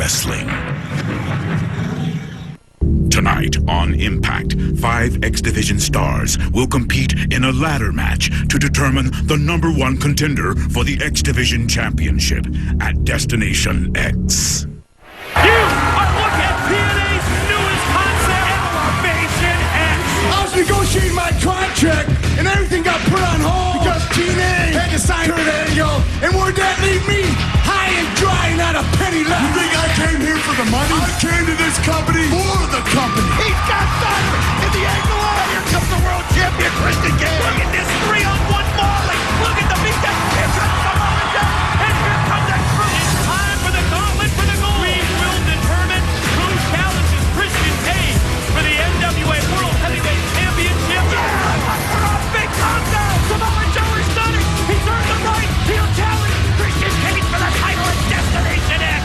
wrestling. Tonight on Impact, 5 X Division stars will compete in a ladder match to determine the #1 contender for the X Division Championship at Destination X. You are looking at TNA's newest concept, Elevation X. I was negotiating my contract, and everything got put on hold because TNA had to sign Kurt Angle, and where'd that leave me? High and dry, not a penny left. You think I came here for the money? I came to this company for the company. He's got Steiner in the angle out. Here comes the world champion, Christian Cage. Look at this 3-on-1 Molly. Look at the beatdown. Here comes Samoa Joe, and here comes that crew. It's time for the gauntlet for the gold. We will determine who challenges Christian Cage for the NWA World Heavyweight Championship. Yeah! For a big countdown. Samoa Joe is stunning. He's earned the right. He'll challenge Christian Cage for the title at Destination X.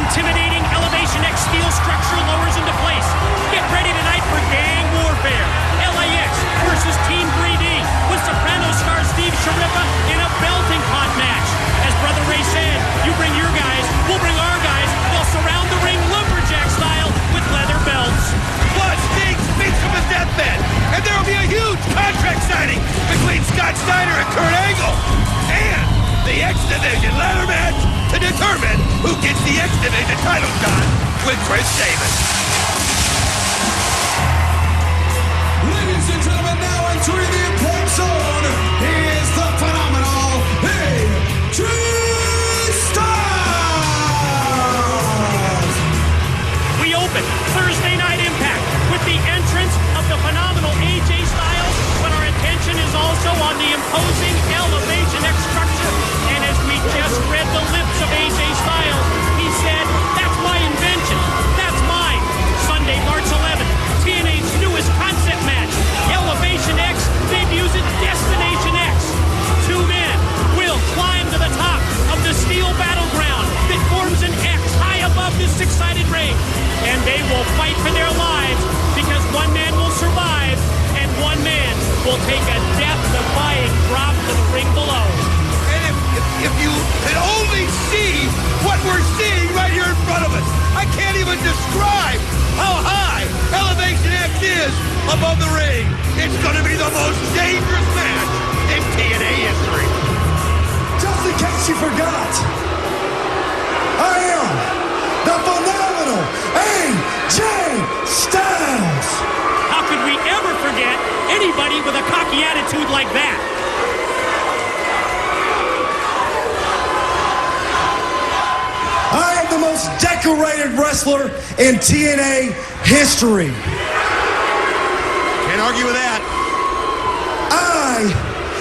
Intimidating Elevation X steel structure lowers into place. Get ready tonight for gang warfare. LAX versus Team 3D with Soprano star Steve Shariffa in a belting pot match. As Brother Ray said, you bring your guys, we'll bring our guys. They'll surround the ring lumberjack style with leather belts. Plus, Sting speaks from his deathbed, and there will be a huge contract signing between Scott Steiner and Kurt Angle. And the X Division ladder match to determine who gets the X Division title shot with Chris Davis. Ladies and gentlemen, now entering the Impact Zone, here's the phenomenal AJ Styles! We open Thursday Night Impact with the entrance of the phenomenal AJ Styles, but our attention is also on the imposing Elevation X structure. And as we just read the lips of AJ Styles, he said, that's my invention, that's mine. Sunday, March 11th, TNA's newest concept match, Elevation X, debuts at Destination X. 2 men will climb to the top of the steel battleground that forms an X high above this 6-sided ring. And they will fight for their lives because 1 man will survive and 1 man will take a death-defying drop to the ring below. If you could only see what we're seeing right here in front of us. I can't even describe how high Elevation X is above the ring. It's going to be the most dangerous match in TNA history. Just in case you forgot, I am the phenomenal AJ Styles. How could we ever forget anybody with a cocky attitude like that? I am the most decorated wrestler in TNA history. Can't argue with that. I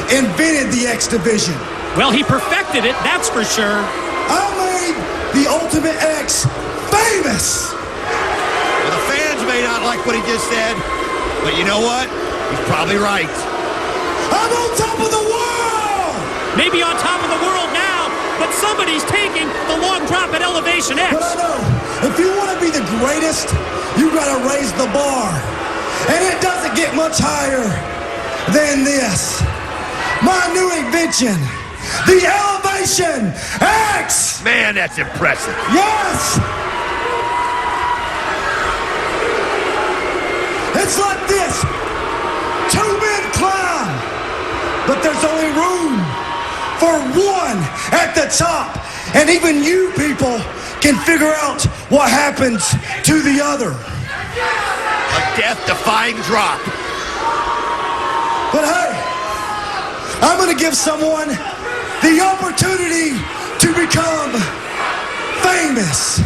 invented the X Division. Well, he perfected it, that's for sure. I made the Ultimate X famous. Well, the fans may not like what he just said, but you know what? He's probably right. I'm on top of the world! Maybe on top of the world now, but somebody's taking the long drop at Elevation X. But I know, if you want to be the greatest, you gotta raise the bar. And it doesn't get much higher than this. My new invention, the Elevation X! Man, that's impressive. Yes! It's like this. 2 men climb, but there's only room for 1 at the top. And even you people can figure out what happens to the other. A death-defying drop. But hey, I'm gonna give someone the opportunity to become famous.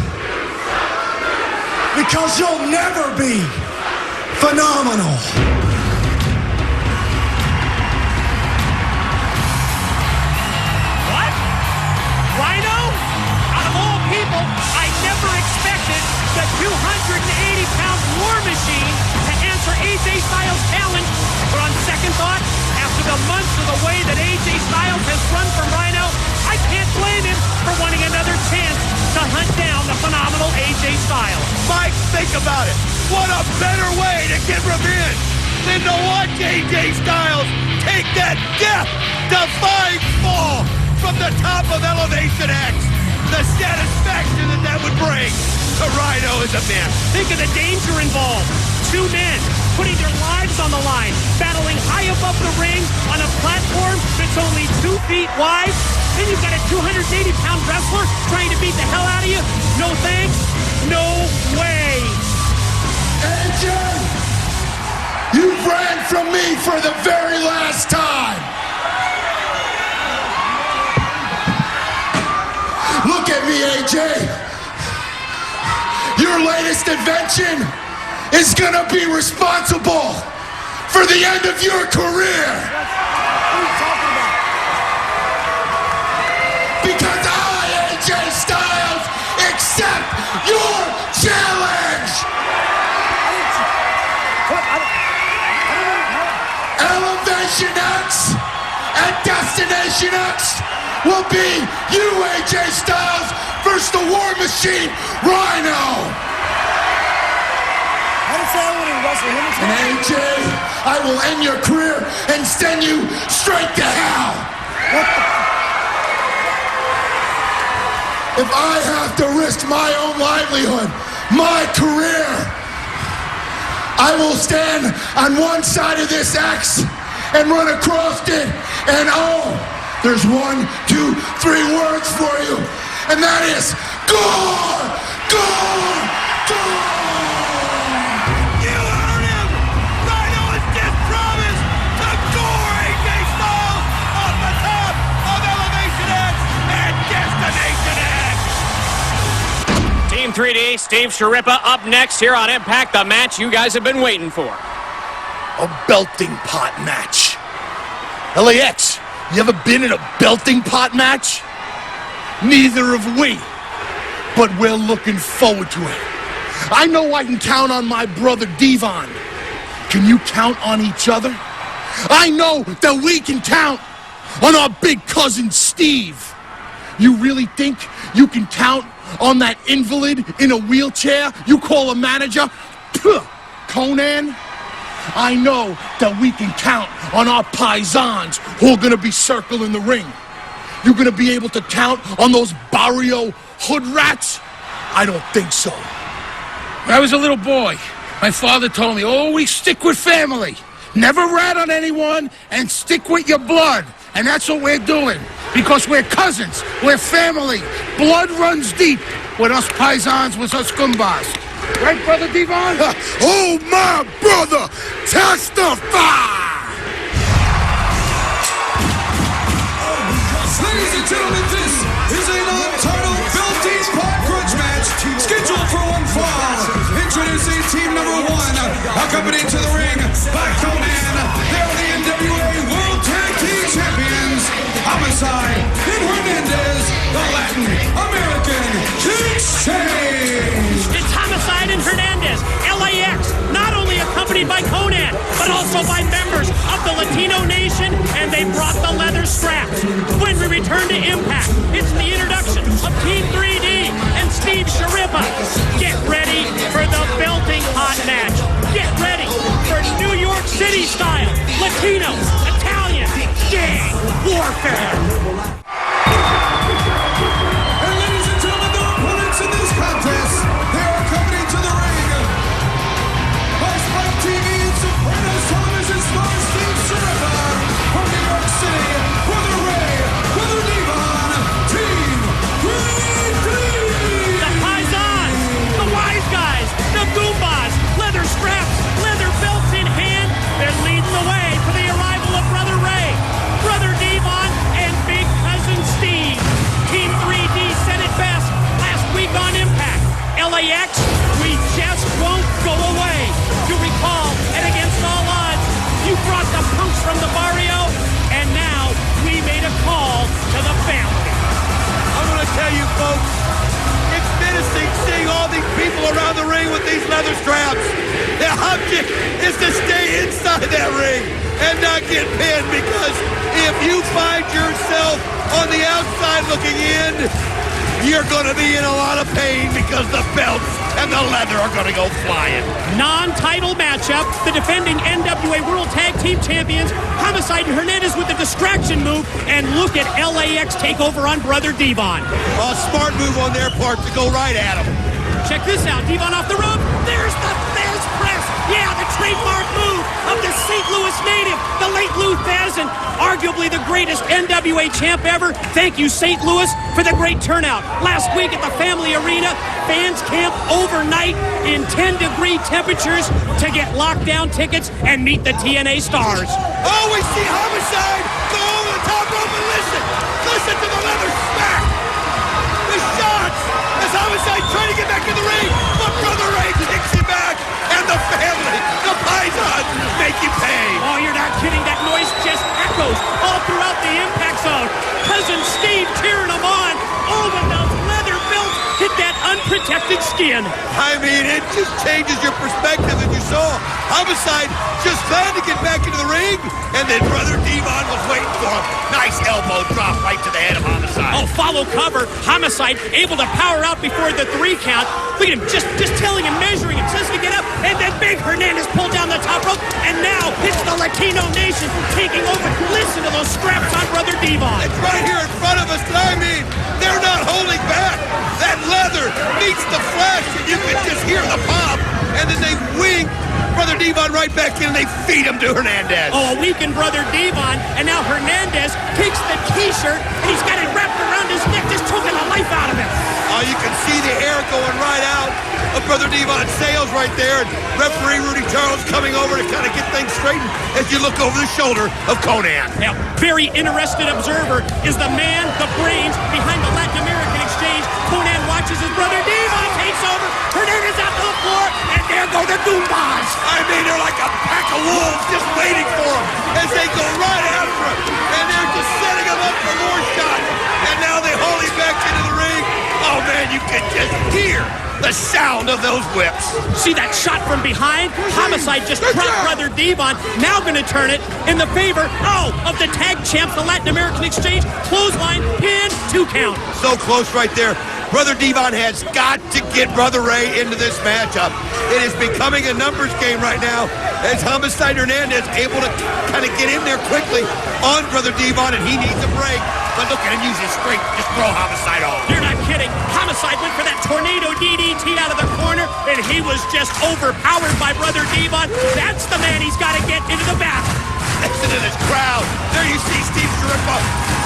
Because you'll never be phenomenal. What? Rhino? Out of all people, I never expected the 280-pound War Machine to answer AJ Styles' way that AJ Styles has run from Rhino, I can't blame him for wanting another chance to hunt down the phenomenal AJ Styles. Mike, think about it. What a better way to get revenge than to watch AJ Styles take that death-defying fall from the top of Elevation X. The satisfaction that would bring to Rhino as a man. Think of the danger involved. Two men putting their lives on the line, battling high above the ring on a platform that's only 2 feet wide. Then you've got a 280-pound wrestler trying to beat the hell out of you. No thanks. No way. AJ, you ran from me for the very last time. Look at me, AJ. Your latest invention is gonna be responsible for the end of your career. Because I, AJ Styles, accept your challenge. Elevation X and Destination X will be you, AJ Styles, versus the War Machine, Rhino. And AJ, I will end your career and send you straight to hell. If I have to risk my own livelihood, my career, I will stand on one side of this X and run across it, and oh, there's 1, 2, 3 words for you, and that is gore, gore, gore. You heard him! Rhino has just promised to gore AJ Styles off the top of Elevation X and Destination X! Team 3D, Steve Sharippa up next here on Impact, the match you guys have been waiting for. A belting pot match. LAX, you ever been in a belting pot match? Neither have we, but we're looking forward to it. I know I can count on my brother Devon. Can you count on each other? I know that we can count on our big cousin Steve. You really think you can count on that invalid in a wheelchair you call a manager? Puh, Conan? I know that we can count on our paisans who are going to be circling the ring. You're going to be able to count on those barrio hood rats? I don't think so. When I was a little boy, my father told me, always stick with family. Never rat on anyone and stick with your blood. And that's what we're doing. Because we're cousins. We're family. Blood runs deep with us paisans, with us gumbas. Right, Brother Devon? Oh, my brother, testify! Ladies and gentlemen, this is a non-title belting pot grudge match scheduled for one fall. Introducing team number 1, accompanied to the ring by Conan. They are the NWA World Tag Team Champions. Homicide and Hernandez, the Latin American Exchange. It's Homicide and Hernandez, LAX, not only accompanied by Conan, but also by members of the Latino Nation, and they brought the leather straps. When we return to Impact, it's the introduction of Team 3D and Steve Sharippa. Get ready for the belting hot match. Get ready for New York City style, Latino, Italian, gang warfare. And ladies and gentlemen, their opponents in this contest, they are accompanied to the ring by Spike TV and Sopranos Television star Steve Sharippa from New York City, Brother Ray, Brother Devon, Team 3D. The Paisans, the Wise Guys, the Goombas, leather straps, leather belts in hand. They're leading the way for the arrival of Brother Ray, Brother Devon, and Big Cousin Steve. Team 3D said it best last week on Impact. LAX, we just won't go away. You recall, and against all odds, you brought the punks from the barrio, and now we made a call to the family. I'm going to tell you, folks, it's menacing seeing all these people around the ring with these leather straps. The object is to stay inside that ring and not get pinned, because if you find yourself on the outside looking in, you're going to be in a lot of pain, because the belts and the leather are going to go flying. Non-title matchup. The defending NWA World Tag Team Champions, Homicide and Hernandez with the distraction move. And look at LAX take over on Brother Devon. A smart move on their part to go right at him. Check this out. Devon off the rope. There's the Thesz press. Yeah, the trademark move of the St. Louis native, the late Lou Thesz, arguably the greatest NWA champ ever. Thank you, St. Louis, for the great turnout. Last week at the Family Arena, fans camped overnight in 10-degree temperatures to get lockdown tickets and meet the TNA stars. Oh, we see Homicide go over the top rope, and listen to the leather smack. The shots as Homicide trying to get back in the ring, but Brother Ray kicks him back, and the family, the Pythons, make him pay. Oh, you're not kidding. That noise just echoes all throughout the impact zone. Cousin Steve cheering him on. Oh, but those leather belts hit that unprotected skin. I mean, it just changes your perspective, and you saw Homicide just trying to get back into the ring, and then Brother Devon was waiting for him. Nice elbow drop right to the head of Homicide. Oh, follow cover. Homicide able to power out before the 3 count. Look at him just telling him, measuring him, says to get up, and then big Hernandez pulled down the top rope, and now it's the Latino Nation taking over. Listen to those straps on Brother Devon. It's right here in front of us, and I mean, they're not holding back. That leather meets the flesh, and you can just hear the pop, and then they wing Brother Devon right back in, and they feed him to Hernandez. Oh, a weakened Brother Devon, and now Hernandez takes the T-shirt, and he's got it wrapped around his neck, just choking the life out of him. Oh, you can see the air going right out of Brother Devon's sails right there, and referee Rudy Charles coming over to kind of get things straightened as you look over the shoulder of Conan. Now, very interested observer is the man, the brains behind the Latin American Exchange. Conan watches his Brother Devon takes over. Hernandez out to the floor, and there go the Goombas. I mean, they're like a pack of wolves just waiting for him as they go right after him, and they're just setting him up for more shots. And now they haul him back into the ring. Oh man, you can just hear the sound of those whips. See that shot from behind? Homicide just dropped Brother Devon. Now going to turn it in the favor, of the tag champs, the Latin American Exchange. Clothesline, pin, 2 count. So close right there. Brother Devon has got to get Brother Ray into this matchup. It is becoming a numbers game right now as Homicide Hernandez able to kind of get in there quickly on Brother Devon, and he needs a break. But look at him use his strength, just throw Homicide off. You're not kidding. Homicide went for that tornado DDT out of the corner, and he was just overpowered by Brother Devon. That's the man he's got to get into the battle. Listen to this crowd. There you see Steve Shariffa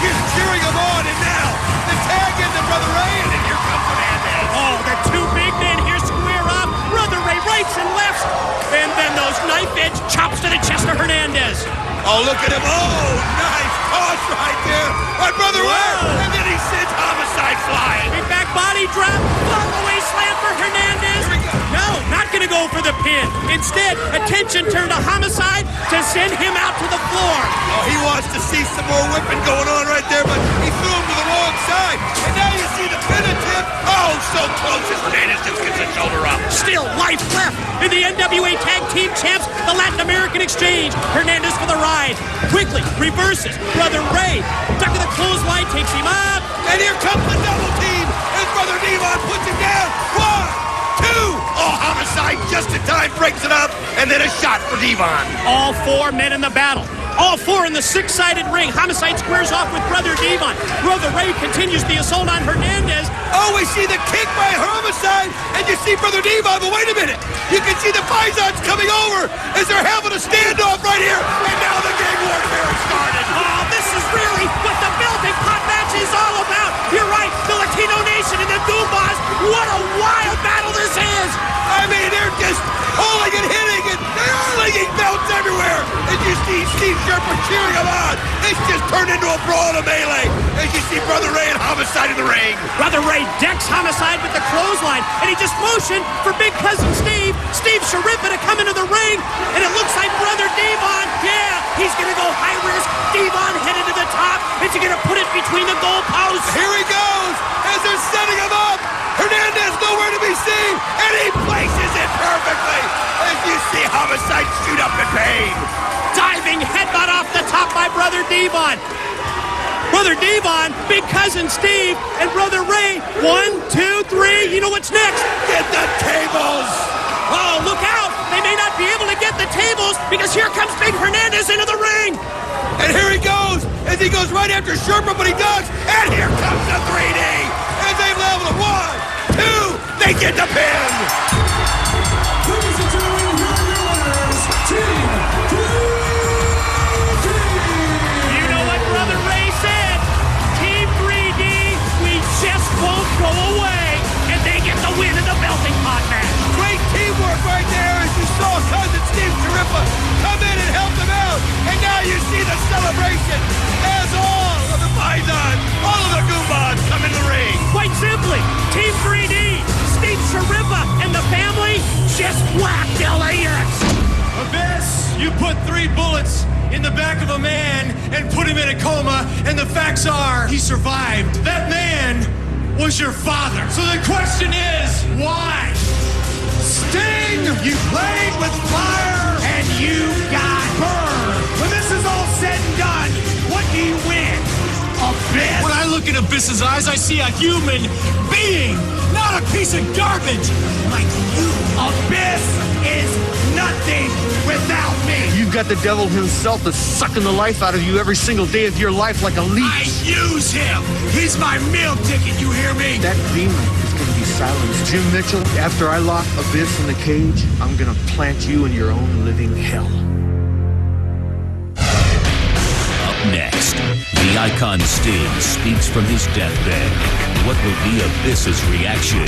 just cheering him on, and now the tag into Brother Ray, and then here comes Hernandez. Oh, the 2 big men here square up. Brother Ray rights and lefts, and then those knife edge chops to the chest of Hernandez. Oh, look at him. Oh, nice toss right there by Brother Ray, and then he sends Homicide flying. Big back body drop, follow-away slam for Hernandez. No, not going to go for the pin. Instead, attention turned to Homicide to send him out to the floor. Oh, he wants to see some more whipping going on right there, but he threw him to the wrong side. And now you see the pin attempt. Oh, so close as Hernandez just gets a shoulder up. Still life left in the NWA Tag Team Champs, the Latin American Exchange. Hernandez for the ride. Quickly reverses. Brother Ray, duck of the clothesline, takes him up. And here comes the double team as Brother Devon puts him down. 1, 2. Oh, Homicide just in time breaks it up, and then a shot for Devon. All 4 men in the battle. All 4 in the 6-sided ring. Homicide squares off with Brother Devon. Brother Ray continues the assault on Hernandez. Oh, we see the kick by Homicide, and you see Brother Devon, but wait a minute. You can see the Pisons coming over as they're having a standoff right here, and now the gang warfare has started. Oh, this is really what the melting pot match is all about. You're right, the Latino Nation and the Goombas. What a wild battle this is. I mean, they're just pulling and hitting and slinging belts everywhere. As you see Steve Sherper cheering them on, it's just turned into a brawl and a melee. As you see Brother Ray and Homicide in the ring. Brother Ray decks Homicide with the clothesline, and he just motioned for big cousin Steve Shariffa to come into the ring, and it looks like Brother Devon, he's going to go high risk. Devon headed to the top. Is he going to put it between the goalposts? Here he goes as they're setting him up. Hernandez nowhere to be seen, and he places it perfectly as you see Homicide shoot up in pain. Diving getting headbutt off the top by Brother Devon. Brother Devon, big cousin Steve, and Brother Ray. 1, 2, 3. You know what's next? Get the tables! Oh, look out! They may not be able to get the tables because here comes Big Hernandez into the ring. And here he goes, as he goes right after Sherpa, but he does. And here comes the 3D. As they level 1, 2, they get the pin. Ladies and gentlemen, here are your winners, Team 3D. You know what Brother Ray said? Team 3D, we just won't go away. And they get the win in the belting pot match. Great teamwork right there as you saw cousin Steve Sherpa come in and help them out. And now you see the celebration as all of the Bison, all of the Goombas come in the ring. Quite simply, Team 3D, Steve Sherpa and the family just whacked LAX. Abyss, you put 3 bullets in the back of a man and put him in a coma, and the facts are he survived. That man was your father. So the question is, why? Sting, you played with fire and you got burned. When this is all said and done, what do you win? Abyss? When I look in Abyss's eyes, I see a human being, not a piece of garbage like you. Abyss is nothing without me. You've got the devil himself that's sucking the life out of you every single day of your life like a I leech. use him. He's my meal ticket, you hear me? That demon is going to be silenced. Jim Mitchell, after I lock Abyss in the cage, I'm going to plant you in your own living hell. Up next, the icon Sting speaks from his deathbed. What will be Abyss's reaction?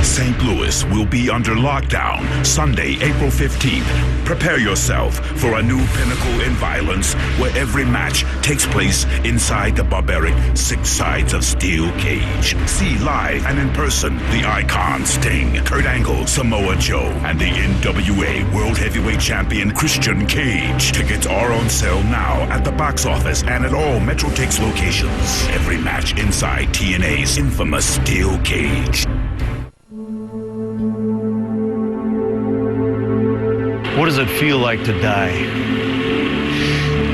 St. Louis will be under lockdown Sunday, April 15th. Prepare yourself for a new pinnacle in violence where every match takes place inside the barbaric 6 sides of steel cage. See live and in person the icon Sting, Kurt Angle, Samoa Joe, and the NWA World Heavyweight Champion Christian Cage. Tickets are on sale now at the box office and at all Metrotix locations. Every match inside TNA's infamous steel cage. What does it feel like to die?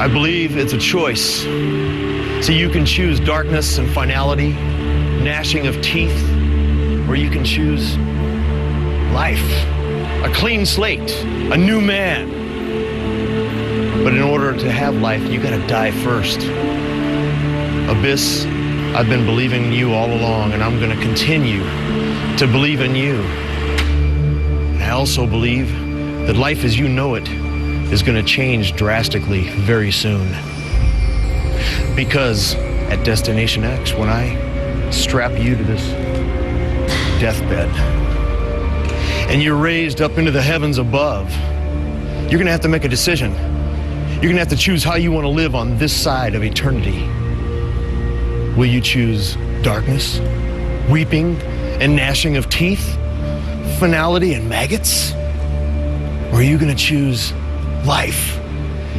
I believe it's a choice. So you can choose darkness and finality, gnashing of teeth, or you can choose life, a clean slate, a new man. But in order to have life, you gotta die first. Abyss, I've been believing in you all along, and I'm gonna continue to believe in you. And I also believe that life as you know it is going to change drastically very soon. Because at Destination X, when I strap you to this deathbed and you're raised up into the heavens above, you're going to have to make a decision. You're going to have to choose how you want to live on this side of eternity. Will you choose darkness, weeping and gnashing of teeth, finality and maggots? Or are you going to choose life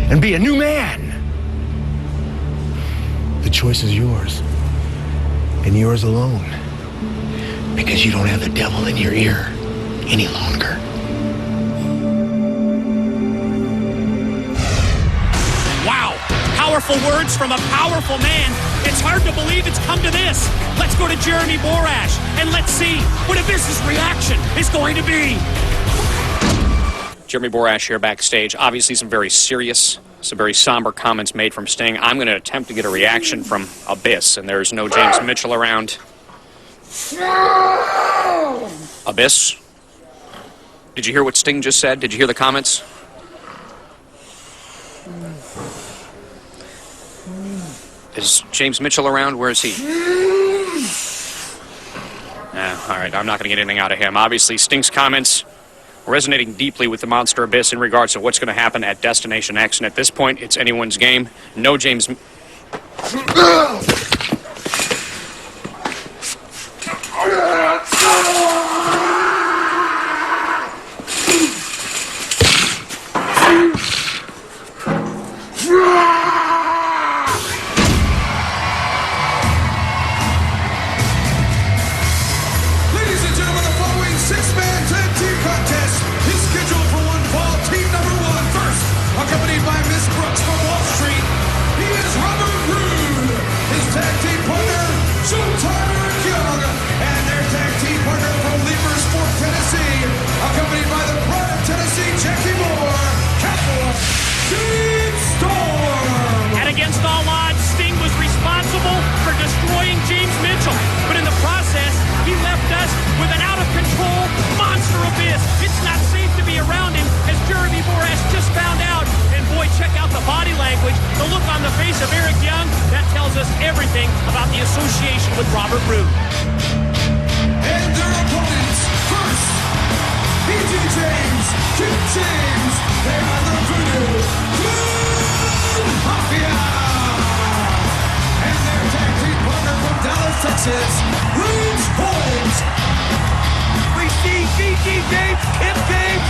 and be a new man? The choice is yours, and yours alone, because you don't have the devil in your ear any longer. Wow, powerful words from a powerful man. It's hard to believe it's come to this. Let's go to Jeremy Borash, and let's see what Abyss's reaction is going to be. Jeremy Borash here backstage. Obviously some very serious, some very somber comments made from Sting. I'm going to attempt to get a reaction from Abyss, and there's no James Mitchell around. Abyss? Did you hear what Sting just said? Did you hear the comments? Is James Mitchell around? Where is he? All right, I'm not going to get anything out of him. Obviously, Sting's comments resonating deeply with the monster Abyss in regards to what's going to happen at Destination X. And at this point, it's anyone's game. No James... Ladies and gentlemen, the following 6-man tag team contest is scheduled for one fall. Team number 1 first, Bucks from Wall Street, he is Robert Roode. His tag team partner, Showtime Eric Young. And their tag team partner from Leaversburg, Tennessee, accompanied by the Pride of Tennessee, Jackie Moore, Cowboy Gene Storm. And against all odds, Sting was responsible for destroying James Mitchell. But in the process, he left us with an out-of-control monster abyss. It's not safe to be around him, as Jeremy Moore has just found out. And boy, check out the body language, the look on the face of Eric Young. That tells us everything about the association with Robert Roode. And their opponents, first, B.G. James, Kip James, they are the Voodoo Blue Mafia. And their tag team partner from Dallas, Texas, Roots Boys. We see B.G. James, Kip James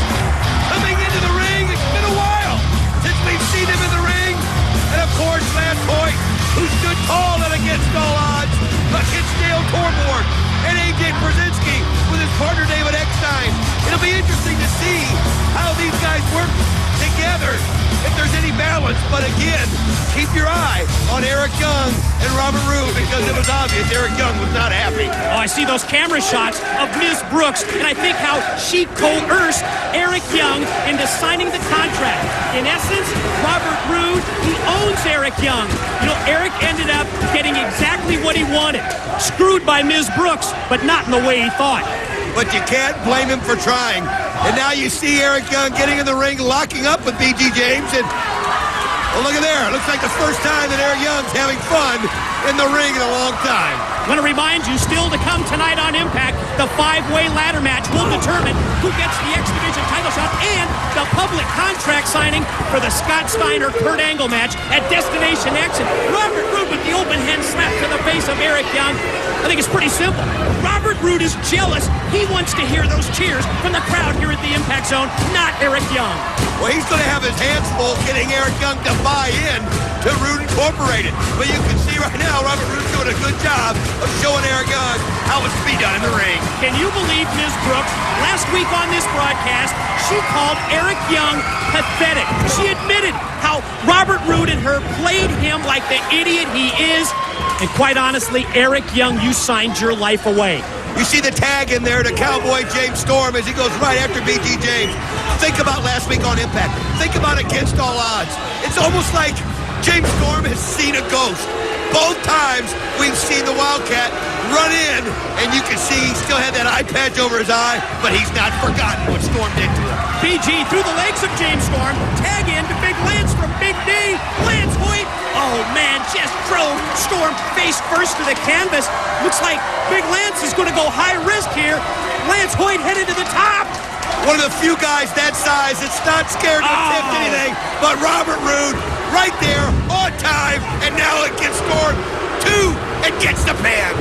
coming into the ring. It's been a while since we've seen him in the ring. And of course, last point, who stood tall and against all odds against Dale Torborg and A.J. Brzezinski with his partner David Eckstein. It'll be interesting to see how these guys work together, if there's any balance. But again, keep your eye on Eric Young and Robert Roode, because it was obvious Eric Young was not happy. Oh, I see those camera shots of Ms. Brooks, and I think how she coerced Eric Young into signing the contract. In essence, Robert Roode, he owns Eric Young. You know, Eric ended up getting exactly what he wanted. Screwed by Ms. Brooks, but not in the way he thought. But you can't blame him for trying. And now you see Eric Young getting in the ring, locking up with B.G. James, and well, look at there. It looks like the first time that Eric Young's having fun in the ring in a long time. I want to remind you, still to come tonight on Impact, the 5-way ladder match will determine who gets the X Division title shot and the public contract signing for the Scott Steiner-Kurt Angle match at Destination X. And Robert Roode with the open hand slap to the face of Eric Young. I think it's pretty simple. Robert Roode is jealous. He wants to hear those cheers from the crowd here at the Impact Zone, not Eric Young. Well, he's going to have his hands full getting Eric Young to buy in to Roode Incorporated. But you can see right now, Robert Roode's doing a good job of showing Eric Young how it's to be done in the ring. Can you believe Ms. Brooks, last week on this broadcast, she called Eric Young pathetic. She admitted how Robert Roode and her played him like the idiot he is. And quite honestly, Eric Young, you signed your life away. You see the tag in there to Cowboy James Storm as he goes right after B.G. James. Think about last week on Impact. Think about Against All Odds. It's almost like James Storm has seen a ghost. Both times we've seen the Wildcat run in, and you can see he still had that eye patch over his eye, but he's not forgotten what Storm did to him. BG through the legs of James Storm. Tag in to Big Lance from Big D. Lance Hoyt. Oh, man, just drove Storm face first to the canvas. Looks like Big Lance is going to go high risk here. Lance Hoyt headed to the top. One of the few guys that size that's not scared to attempt anything, but Robert Roode right there on time, and now it gets Storm 2 and gets the pan.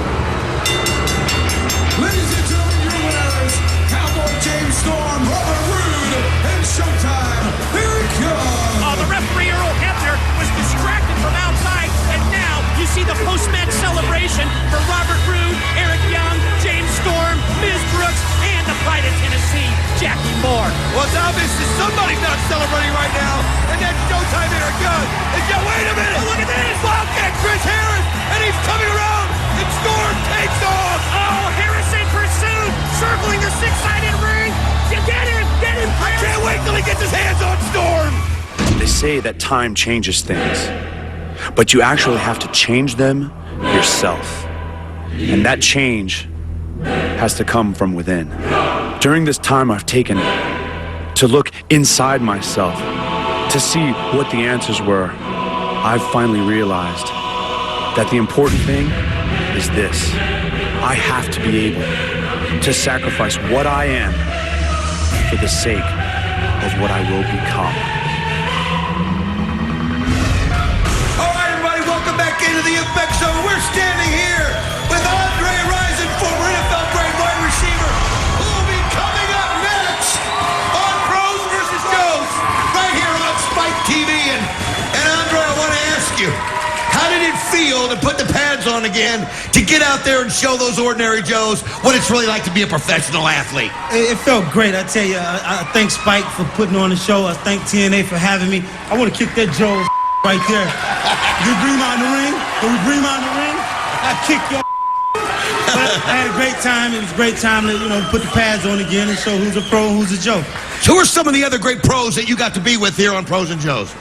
Ladies and gentlemen, your winners, Cowboy James Storm, Robert Roode, and Showtime Eric Young. Oh, the referee Earl Hebner was distracted from outside, and now you see the post-match celebration for Robert Roode, Eric Young, James Storm, Ms. Brooks, and the Pride of Tennessee, Jackie Moore. Well, it's obvious that somebody's not celebrating right now, and that's Showtime Eric Young. And wait a minute! Oh, look at this! Wildcat Chris Harris, and he's coming around, and Storm takes off! Oh, Harris in pursuit, circling the six-sided ring. You get him, I can't wait till he gets his hands on Storm! They say that time changes things, but you actually have to change them yourself. And that change has to come from within. During this time I've taken to look inside myself, to see what the answers were, I've finally realized that the important thing is this. I have to be able to sacrifice what I am for the sake of what I will become. All right, everybody, welcome back into the Impact Zone. We're standing here with Andre Rison, former NFL grade wide receiver, who will be coming up next on Pros vs. Joes, right here on Spike TV. And Andre, I want to ask you, how did it feel to put the pads pads on again to get out there and show those ordinary Joes what it's really like to be a professional athlete? It felt great. I tell you, I thank Spike for putting on the show. I thank TNA for having me. I want to kick that Joe right there. You bring him out in the ring? Can we bring him out in the ring? I kick your But I had a great time. It was a great time to, put the pads on again and show who's a pro and who's a Joe. So who are some of the other great pros that you got to be with here on Pros and Joes?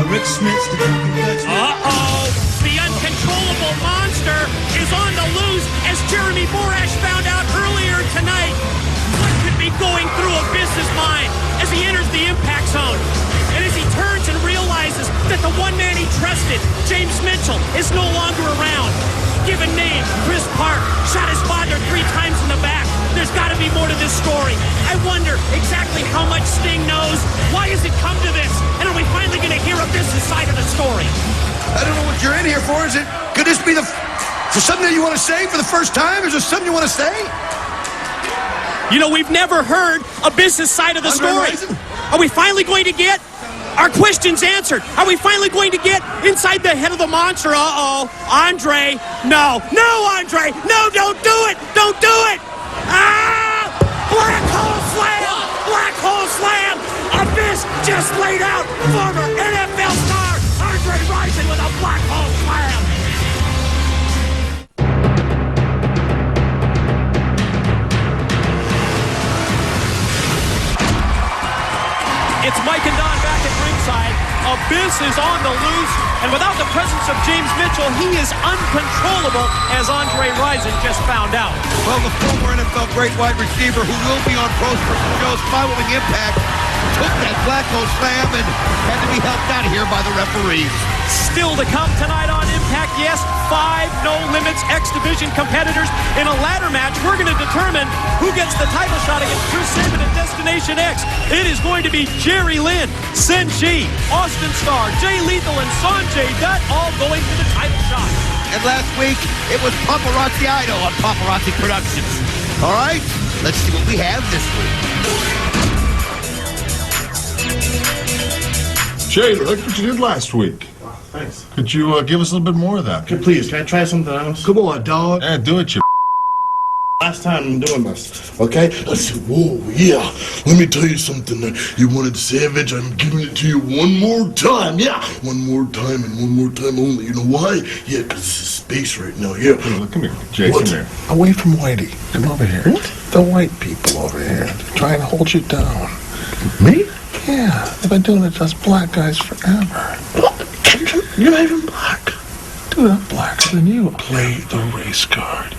Rick Smits. Uh-oh. The uncontrollable monster is on the loose as Jeremy Borash found out earlier tonight. What could be going through Abyss's mind as he enters the impact zone? And as he turns and realizes that the one man he trusted, James Mitchell, is no longer around. Given name, Chris Park, shot his father 3 times in the back. There's got to be more to this story. I wonder exactly how much Sting knows. Why has it come to this? And are we finally going to hear Abyss's side of the story? I don't know what you're in here for. Could this be for something that you want to say for the first time? Is there something you want to say? We've never heard Abyss's side of the story. Are we finally going to get our questions answered? Are we finally going to get inside the head of the monster? Uh-oh. Andre. No. No, Andre. No, don't do it. Don't do it. Ah! Black hole slam. Black hole slam. Abyss just laid out former NFL star Andre Rison with a black hole slam. It's Mike and Don back at ringside. Abyss is on the loose, and without the presence of James Mitchell, he is uncontrollable, as Andre Rison just found out. Well, the former NFL great wide receiver who will be on Pros vs. Joes following Impact took that black hole slam and had to be helped out of here by the referees. Still to come tonight on Impact, yes, 5 No Limits X Division competitors. In a ladder match, we're going to determine who gets the title shot against Chris Sabin at Destination X. It is going to be Jerry Lynn, Senshi, Austin Starr, Jay Lethal, and Sanjay Dutt all going for the title shot. And last week, it was Paparazzi Idol on Paparazzi Productions. All right, let's see what we have this week. Jay, look what you did last week. Thanks. Could you give us a little bit more of that? Please, can I try something else? Come on, dog. Yeah, do it, you. Last time I'm doing this, okay? I said, whoa, yeah. Let me tell you something. You wanted Savage, I'm giving it to you one more time. Yeah, one more time and one more time only. You know why? Yeah, because this is space right now. Yeah. Come here, Jay, What? come here. Away from Whitey. Come over here. What? The white people over here. They're trying to hold you down. Me? Yeah, they've been doing it to us black guys forever. You're not even black. Dude, I'm blacker than you. Play the race card.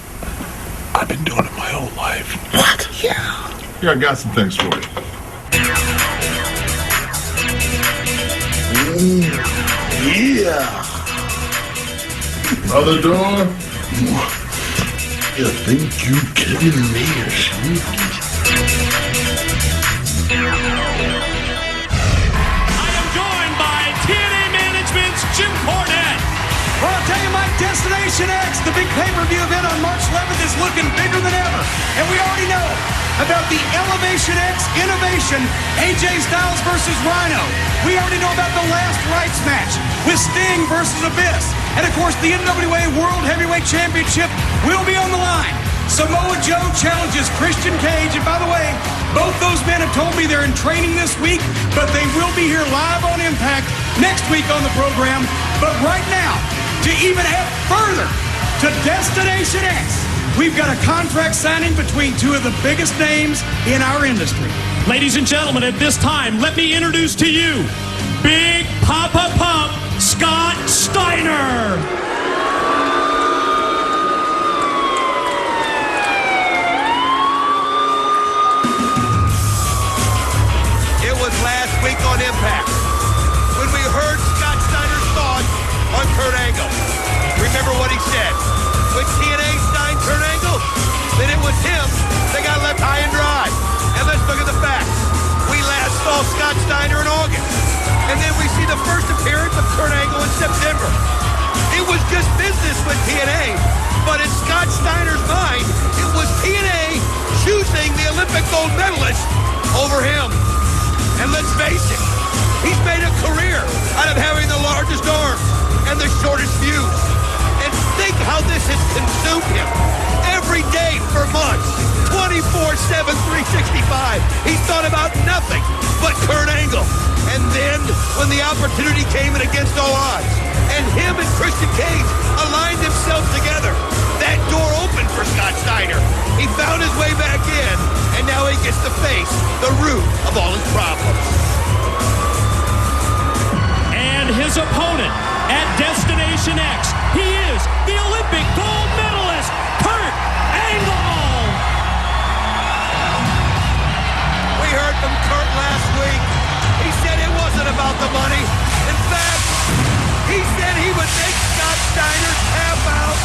I've been doing it my whole life. What? Yeah. Here, I got some things for you. Yeah. Other door? You think you kidding me or sneaky? Jim Cornette. Well, I'll tell you, Mike, Destination X, the big pay-per-view event on March 11th is looking bigger than ever. And we already know about the Elevation X Innovation, AJ Styles versus Rhino. We already know about the last rights match with Sting versus Abyss. And, of course, the NWA World Heavyweight Championship will be on the line. Samoa Joe challenges Christian Cage. And by the way, both those men have told me they're in training this week, but they will be here live on Impact next week on the program. But right now, to even add further to Destination X, we've got a contract signing between 2 of the biggest names in our industry. Ladies and gentlemen, at this time, let me introduce to you Big Papa Pump Scott Steiner. It was last week on Impact when we heard Scott Steiner's thoughts on Kurt Angle. Remember what he said? When TNA signed Kurt Angle, then it was him that got left high and dry. And let's look at the facts. We last saw Scott Steiner in August. And then we see the first appearance of Kurt Angle in September. It was just business with TNA, but in Scott Steiner's mind, it was TNA choosing the Olympic gold medalist over him. And let's face it, he's made a career out of having the largest arms and the shortest fuse. And think how this has consumed him. Every day for months, 24/7, 365. He's thought about nothing but Kurt Angle. And then, when the opportunity came in against all odds, and him and Christian Cage aligned themselves together, that door opened for Scott Steiner. He found his way back in, and now he gets to face the root of all his problems. And his opponent at Destination X, he is the Olympic gold medalist, Kurt Angle! We heard from Kurt last week. He said it wasn't about the money. In fact, he said he would make Scott Steiner tap out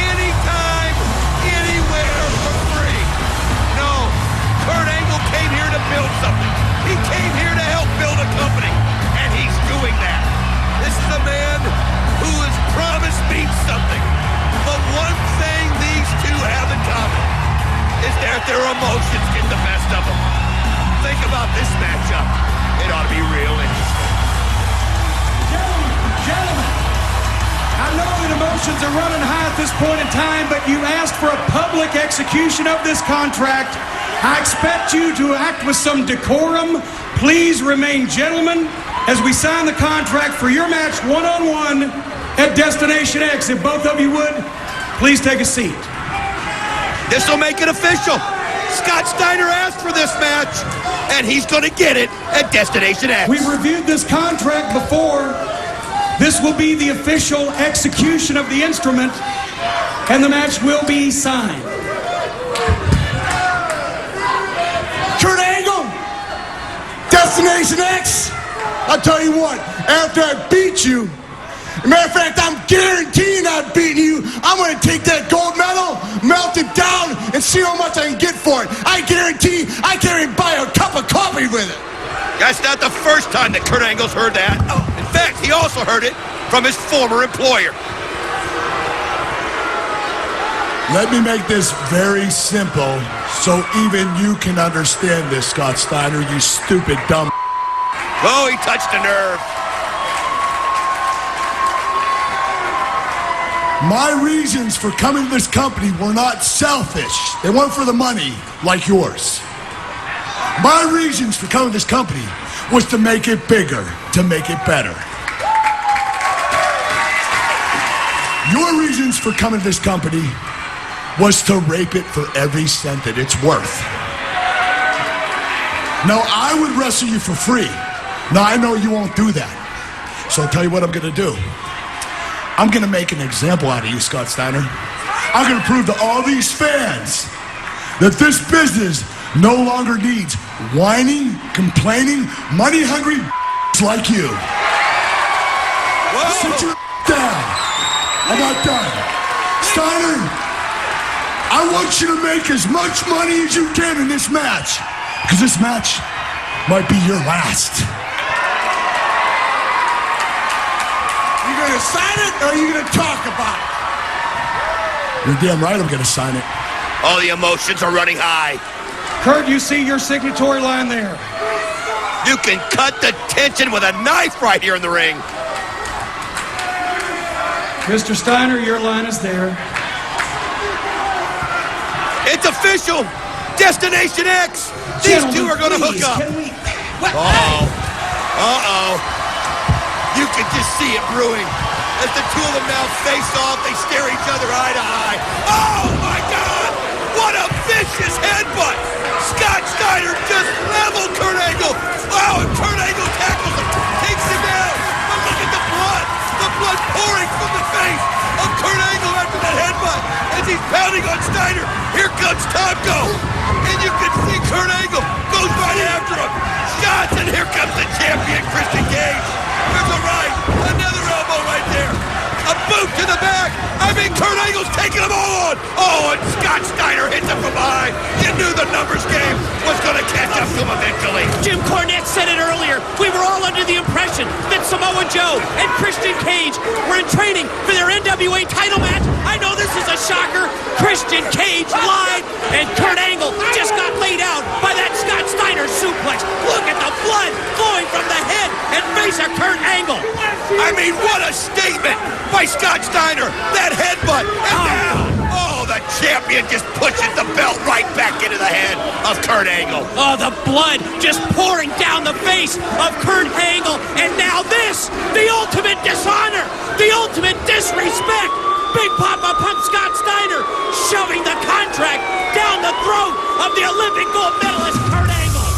anytime, anywhere for free. No, Kurt Angle came here to build something. He came here to help build a company, and he's doing that. This is a man who has promised me something. But one thing these two have in common is that their emotions get the best of them. Think about this matchup. It ought to be real interesting. Gentlemen, I know that emotions are running high at this point in time, but you asked for a public execution of this contract. I expect you to act with some decorum. Please remain gentlemen as we sign the contract for your match one-on-one at Destination X. If both of you would, please take a seat. This will make it official. Scott Steiner asked for this match, and he's going to get it at Destination X. We reviewed this contract before. This will be the official execution of the instrument, and the match will be signed. Kurt Angle, Destination X. I'll tell you what, after I beat you, matter of fact, I'm guaranteeing I've beaten you. I'm going to take that gold medal, melt it down, and see how much I can get for it. I guarantee I can't even buy a cup of coffee with it. That's not the first time that Kurt Angle's heard that. In fact, he also heard it from his former employer. Let me make this very simple so even you can understand this, Scott Steiner, you stupid dumb. Oh, he touched a nerve. My reasons for coming to this company were not selfish. They weren't for the money like yours. My reasons for coming to this company was to make it bigger, to make it better. Your reasons for coming to this company was to rape it for every cent that it's worth. Now, I would wrestle you for free. Now, I know you won't do that. So I'll tell you what I'm going to do. I'm going to make an example out of you, Scott Steiner. I'm going to prove to all these fans that this business no longer needs whining, complaining, money-hungry like you. Whoa. Sit your down. I'm not done. Steiner, I want you to make as much money as you can in this match, because this match might be your last. You gonna sign it, or are you gonna talk about it? You're damn right I'm gonna sign it. All the emotions are running high. Kurt, you see your signatory line there. You can cut the tension with a knife right here in the ring. Mr. Steiner, your line is there. It's official. Destination X. These two are going to hook up. Uh-oh. Uh-oh. You can just see it brewing. As the two of them now face off, they stare each other eye to eye. Oh, my God! What a vicious headbutt! Scott Steiner just leveled Kurt Angle. Wow, and Kurt Angle tackles him, takes him down. But look at the blood pouring from the face of Kurt Angle after that headbutt. As he's pounding on Steiner, here comes Tomko. And you can see Kurt Angle goes right after him. Shots, and here comes the champion, Christian Cage. There's a right, another elbow right there. A boot to the back. I mean, Kurt Angle's taking them all on. Oh, and Scott Steiner hits him from behind. You knew the numbers game was going to catch up to him eventually. Jim Cornette said it earlier. We were all under the impression that Samoa Joe and Christian Cage were in training for their NWA title match. I know this is a shocker. Christian Cage lied, and Kurt Angle just got laid out by that Scott Steiner suplex. Look at the blood flowing from the head and face of Kurt Angle. I mean, what a statement Ultimate by Scott Steiner. That headbutt. And down. Oh, the champion just pushes the belt right back into the head of Kurt Angle. Oh, the blood just pouring down the face of Kurt Angle. And now this, the ultimate dishonor, the ultimate disrespect. Big Papa Pump Scott Steiner shoving the contract down the throat of the Olympic gold medalist Kurt Angle.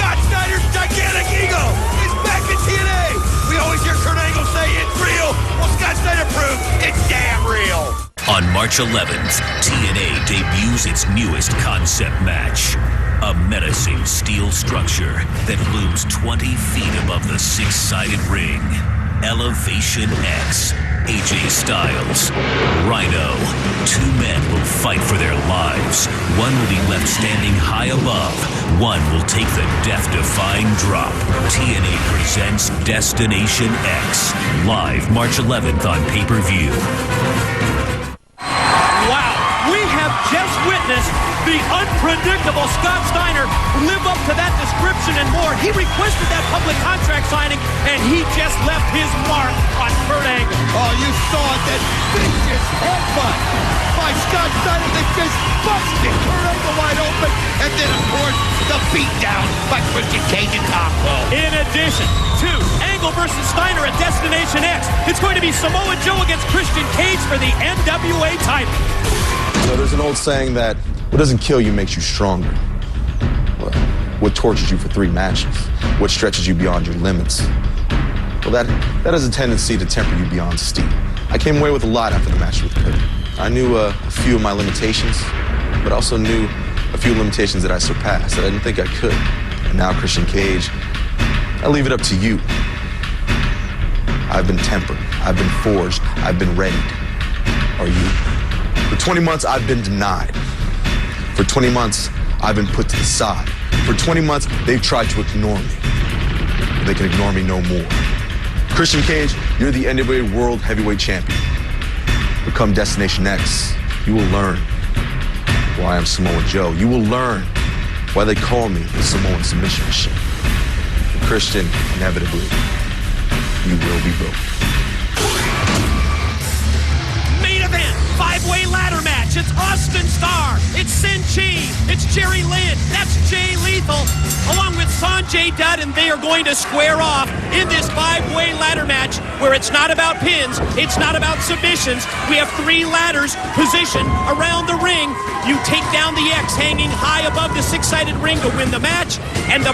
Scott Steiner's gigantic ego is back in TNA. We always hear Kurt Angle say it's real. Well, Scott Steiner proved it's damn real. On March 11th, TNA debuts its newest concept match. A menacing steel structure that looms 20 feet above the six-sided ring. Elevation X. AJ Styles, Rhino. Two men will fight for their lives. One will be left standing high above. One will take the death-defying drop. TNA presents Destination X. Live March 11th on pay-per-view. Wow, we have just witnessed the unpredictable Scott Steiner live up to that description and more. He requested that public contract signing, and he just left his mark on Kurt Angle. Oh, you saw it, that vicious headbutt by Scott Steiner that just busted Kurt Angle wide open. And then, of course, the beatdown by Christian Cage and Combo. In addition to Angle versus Steiner at Destination X, it's going to be Samoa Joe against Christian Cage for the NWA title. You know, there's an old saying that what doesn't kill you makes you stronger. What tortures you for 3 matches? What stretches you beyond your limits? Well, that has a tendency to temper you beyond steel. I came away with a lot after the match with Kurt. I knew a few of my limitations, but also knew a few limitations that I surpassed that I didn't think I could. And now, Christian Cage, I leave it up to you. I've been tempered. I've been forged. I've been readied. Are you? For 20 months, I've been denied. For 20 months, I've been put to the side. For 20 months, they've tried to ignore me. But they can ignore me no more. Christian Cage, you're the NWA World Heavyweight Champion. Become Destination X. You will learn why I'm Samoa Joe. You will learn why they call me the Samoan Submission Machine. And Christian, inevitably, you will be broken. Main event, 5-way ladder match. It's Austin Starr. It's Sin Chi. It's Jerry Lynn. That's Jay Lethal, along with Sanjay Dutt, and they are going to square off in this 5-way ladder match where it's not about pins, it's not about submissions. We have 3 ladders positioned around the ring. You take down the X hanging high above the 6-sided ring to win the match, and the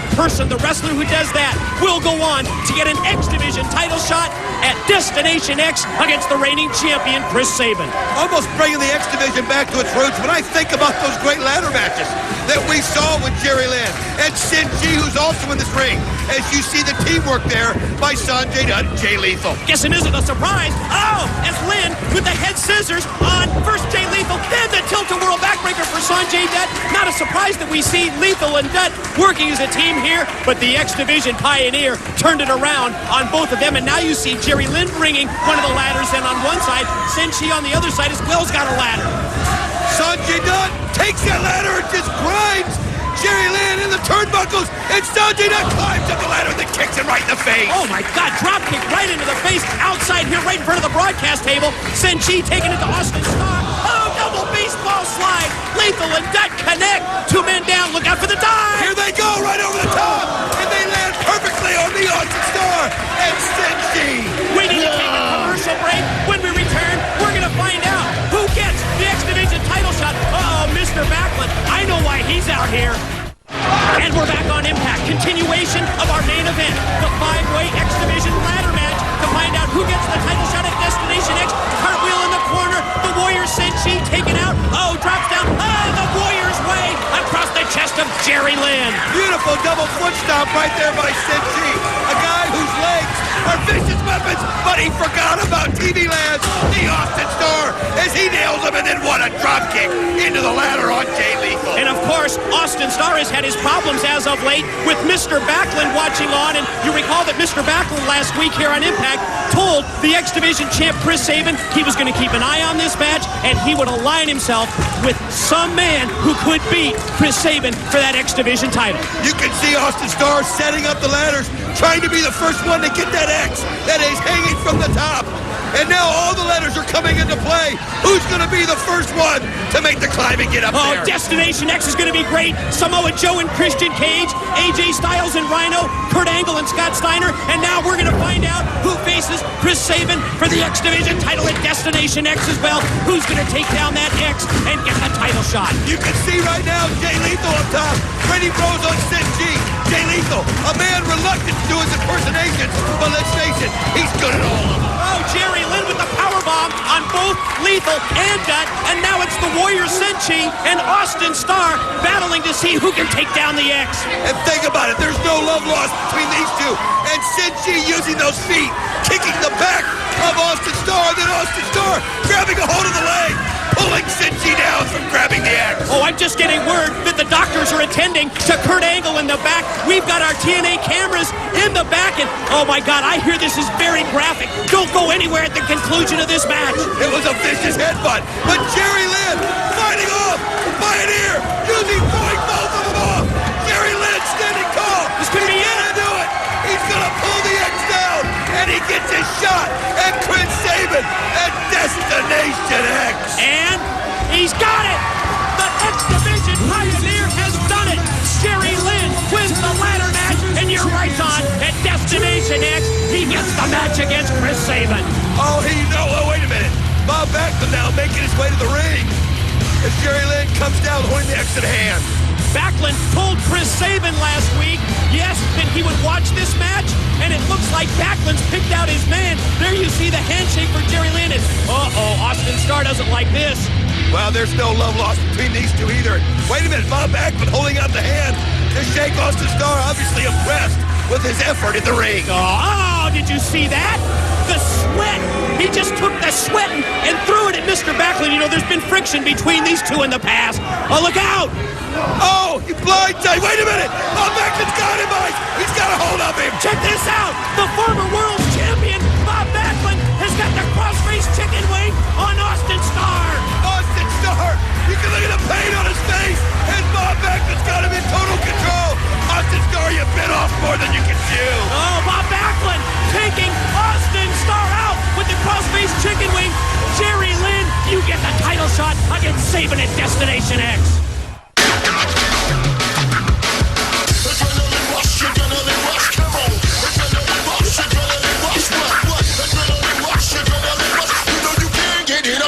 wrestler who does that, will go on to get an X Division title shot at Destination X against the reigning champion, Chris Sabin. Almost bringing the X Division back to its roots when I think about those great ladder matches that we saw with Jerry Lynn and Sin Chi, who's also in this ring. As you see the teamwork there by Sanjay Dutt and Jay Lethal. Yes, it isn't a surprise. Oh, as Lynn with the head scissors on first Jay Lethal, then the tilt-a-whirl backbreaker for Sanjay Dutt. Not a surprise that we see Lethal and Dutt working as a team here, but the X Division pioneer turned it around on both of them, and now you see Jerry Lynn bringing one of the ladders, and on one side, Sin Chi on the other side as well's got a ladder. Sanjay Dutt takes that ladder and just grinds Jerry Lynn in the turnbuckles, and Sanjay Dutt climbs up the ladder and then kicks him right in the face. Oh my God, drop kick right into the face, outside here, right in front of the broadcast table. Sin Chi taking it to Austin Starr. Oh, double baseball slide. Lethal and Dutt connect. 2 men down, look out for the dive. Here they go, right over the top, and they land perfectly on the Austin Starr and Sin Chi. We need to take a commercial break. When we return, we're going to find out who gets the X Division title shot. Uh-oh, Mr. Backlund. I know why he's out here. And we're back on Impact. Continuation of our main event, the 5-way X Division ladder match to find out who gets the title shot at Destination X. Cartwheel in the corner. The Warrior Sin Chi taken out. Oh, drops down. Oh, the Warrior's way across the chest of Jerry Lynn. Beautiful double foot stomp right there by Sin Chi. A guy whose legs are vicious weapons, but he forgot about TV Land, the Austin Starr, as he nails him, and then what a drop kick into the ladder on Jay Lethal. And of course, Austin Starr has had his problems as of late with Mr. Backlund watching on, and you recall that Mr. Backlund last week here on Impact told the X Division champ Chris Sabin he was going to keep an eye on this match, and he would align himself with some man who could beat Chris Sabin for that X Division title. You can see Austin Starr setting up the ladders, trying to be the first one to get that X that is hanging from the top. And now all the letters are coming into play. Who's going to be the first one to make the climb and get up there? Destination X is going to be great. Samoa Joe and Christian Cage, AJ Styles and Rhino, Kurt Angle and Scott Steiner. And now we're going to find out who faces Chris Sabin for the X Division title at Destination X as well. Who's going to take down that X and get the title shot? You can see right now Jay Lethal up top. Freddie Bros on Sin G. Jay Lethal, a man reluctant to do his impersonations, but let's face it, he's good at all of them. Oh, Jerry Lynn with the powerbomb on both Lethal and Dutt, and now it's the Warrior Senshi and Austin Starr battling to see who can take down the X. And think about it, there's no love lost between these two. And Senshi using those feet, kicking the back of Austin Starr, and then Austin Starr grabbing a hold of the leg, pulling Senshi down from grabbing the X. Oh, I'm just getting word that the doctors are attending to Kurt Angle in the back. We've got our TNA cameras in the back, and oh my God, I hear this is very graphic. Don't go anywhere at the conclusion of this match. It was a vicious headbutt, but Jerry Lynn fighting off Pioneer, throwing both of them off. Jerry Lynn standing tall. This could be it. He's gonna do it. He's gonna pull the X down, and he gets his shot at Chris Sabin at Destination X. And he's got it. The X Division Pioneer has done it. Jerry Lynn wins the ladder match, and you're right on at Destination X. He gets the match against Chris Sabin. Oh, wait a minute. Bob Backlund now making his way to the ring as Jerry Lynn comes down holding the X in hand. Backlund told Chris Sabin last week, yes, that he would watch this match, and it looks like Backlund's picked out his man. There you see the handshake for Jerry Lynn, and Austin Starr doesn't like this. Well, there's no love lost between these two either. Wait a minute, Bob Backlund holding out the hand to shake Austin Starr, obviously impressed with his effort in the ring. Oh, did you see that? The sweat. He just took the sweat and threw it at Mr. Backlund. You know, there's been friction between these two in the past. Oh, look out. Oh, he blindsided. Wait a minute. Bob Backlund's got him, Mike. He's got a hold of him. Check this out. The former world champion, Bob Backlund, has got the cross-face chicken wing on Austin Starr. Austin Starr. You can look at the pain on his face. And Bob Backlund's got him in total control. Austin Starr, you bit off more than you can chew. Oh, Bob Backlund taking Austin Starr out with the cross-face chicken wing. Jerry Lynn, you get the title shot against Sabin at Destination X.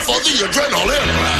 For the adrenaline.